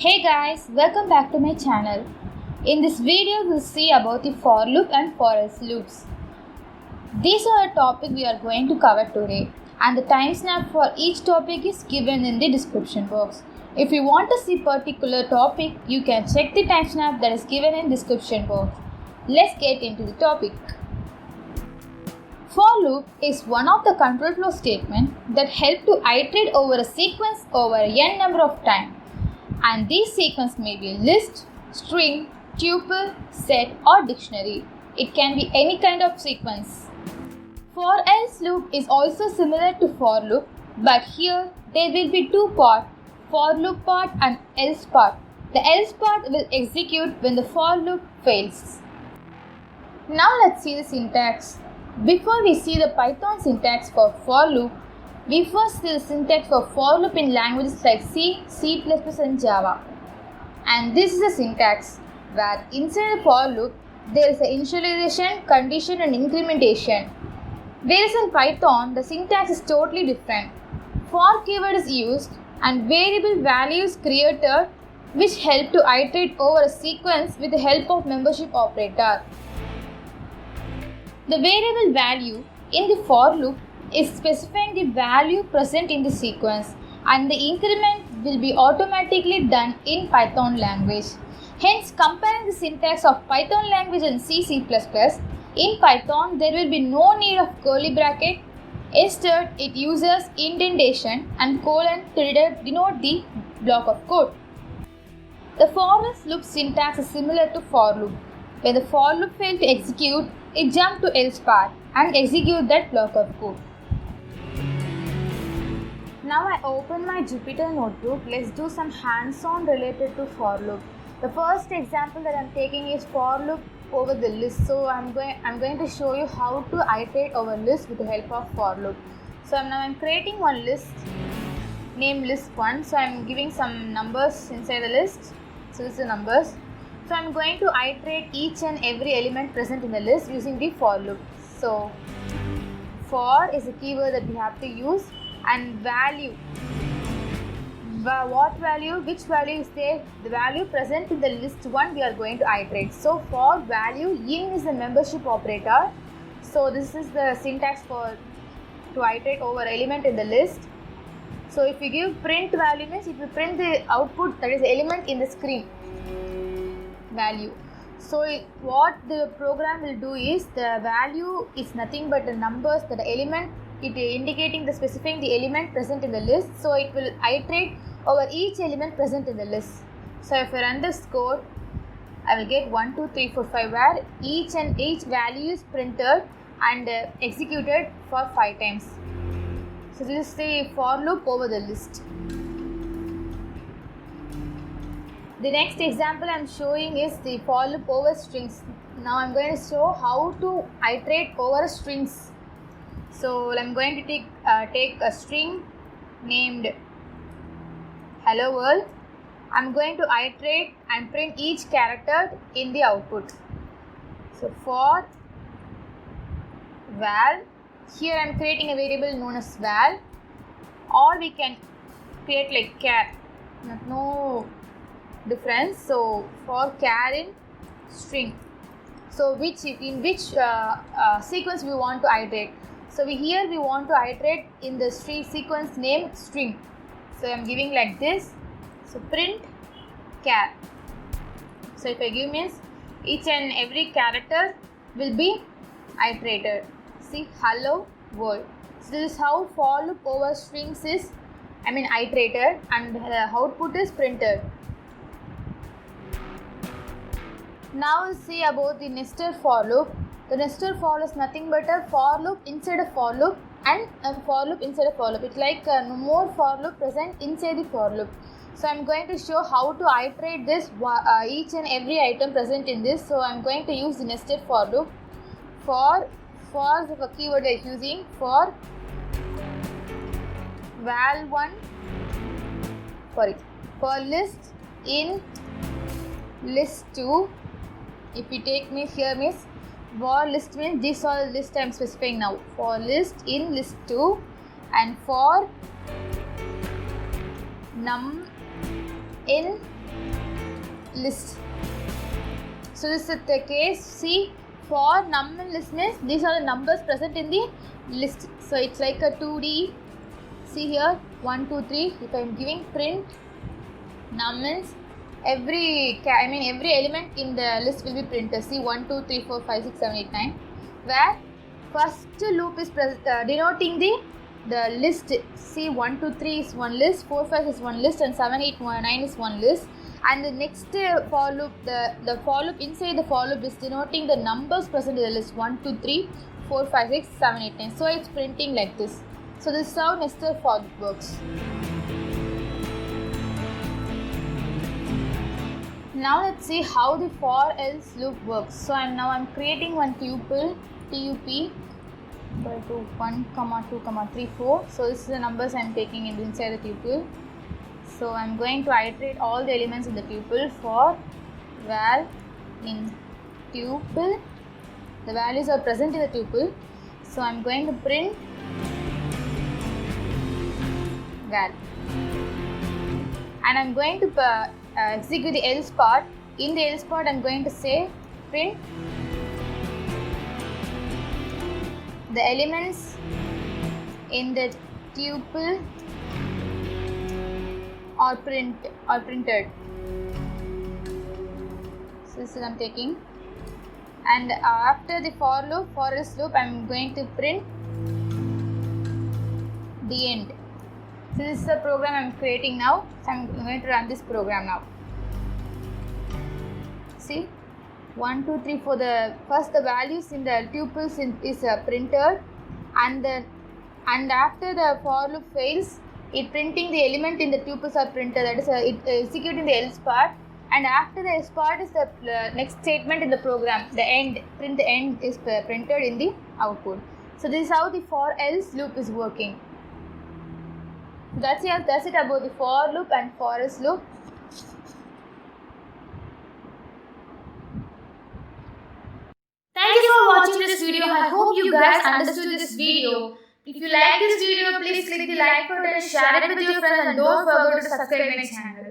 Hey guys, welcome back to my channel. In this video, we'll see about the for loop and for else loops. These are a topic we are going to cover today, and the timestamp for each topic is given in the description box. If you want to see particular topic, you can check the timestamp that is given in description box. Let's get into the topic. For loop is one of the control flow statements that help to iterate over a sequence over n number of times. And these sequences may be list, string, tuple, set or dictionary. It can be any kind of sequence. For else loop is also similar to for loop, but here there will be two parts, for loop part and else part. The else part will execute when the for loop fails. Now let's see the syntax. Before we see the Python syntax for loop, we first see the syntax for loop in languages like C, C++ and Java. And this is the syntax where inside the for loop there is an initialization, condition and incrementation. Whereas in Python the syntax is totally different. For keyword is used and variable value is created which help to iterate over a sequence with the help of membership operator. The variable value in the for loop is specifying the value present in the sequence, and the increment will be automatically done in Python language. Hence, comparing the syntax of Python language and C++, in Python there will be no need of curly bracket. Instead, it uses indentation and colon to denote the block of code. The for else loop syntax is similar to for loop. When the for loop fails to execute, it jumps to else part and execute that block of code. Now I open my Jupyter notebook. Let's do some hands-on related to for loop. The first example that I'm taking is for loop over the list. So I'm going to show you how to iterate over list with the help of for loop. So I'm creating one list named list1. So I'm giving some numbers inside the list. So this is the numbers. So I'm going to iterate each and every element present in the list using the for loop. So for is a keyword that we have to use, and value. What value? Which value is there? The value present in the list 1 we are going to iterate. So for value, in is the membership operator. So this is the syntax to iterate over element in the list. So if you give print value means it will print the output, that is the element in the screen value. So what the program will do is the value is nothing but the numbers that the element, it indicating the specifying the element present in the list. So it will iterate over each element present in the list. So if I run this code, I will get 1, 2, 3, 4, 5 where each value is printed and executed for 5 times. So this is the for loop over the list. The next example I am showing is the for loop over strings. Now I am going to show how to iterate over strings. So I am going to take a string named hello world. I am going to iterate and print each character in the output. So for val, here I am creating a variable known as val, or we can create like char, no difference. So for char in string, so in which sequence we want to iterate. So here we want to iterate in the string sequence named string. So I am giving like this. So print char. So if I give means each and every character will be iterated. See, hello world. So this is how for loop over strings is iterated, and the output is printed. Now we'll see about the nested for loop. The nested for loop is nothing but a for loop inside a for loop and a for loop inside a for loop. It's like more for loop present inside the for loop. So I'm going to show how to iterate this each and every item present in this. So I'm going to use the nested for loop. For the keyword I am using for val1 for list in list2. If you take me here means for list means this all list I am specifying now. For list in list2 and for num in list. So this is the case. See, for num in list means these are the numbers present in the list. So it's like a 2D. See here, 1, 2, 3. If I am giving print num means every element in the list will be printed. See 1, 2, 3, 4, 5, 6, 7, 8, 9. Where first loop is denoting the list. See 1, 2, 3 is one list, 4, 5 is one list, and 7, 8, 9 is one list. And the next for loop, the for loop inside the for loop is denoting the numbers present in the list 1, 2, 3, 4, 5, 6, 7, 8, 9. So it's printing like this. So this is how nested for loop works. Now let's see how the for else loop works. So I'm creating one tuple tup equal to 1, 2, 3, 4. So this is the numbers I'm taking inside the tuple. So I'm going to iterate all the elements in the tuple for val in tuple. The values are present in the tuple. So I'm going to print val. And I'm going to execute the else part. In the else part, I'm going to say print the elements in the tuple are printed. So this is I'm taking. And after the for else loop, I'm going to print the end. So this is the program I'm creating now. So I'm going to run this program now. See, 1, 2, 3, 4. The values in the tuples is printed, and after the for loop fails, it printing the element in the tuples are printed. That is it executing the else part. And after the else part is the next statement in the program. The end, print the end is printed in the output. So this is how the for else loop is working. That's it about the for loop and for else loop. Thank you for watching this video. I hope you guys understood this video. If you like this video, please click the like button, share it with your friends, and don't forget to subscribe my channel.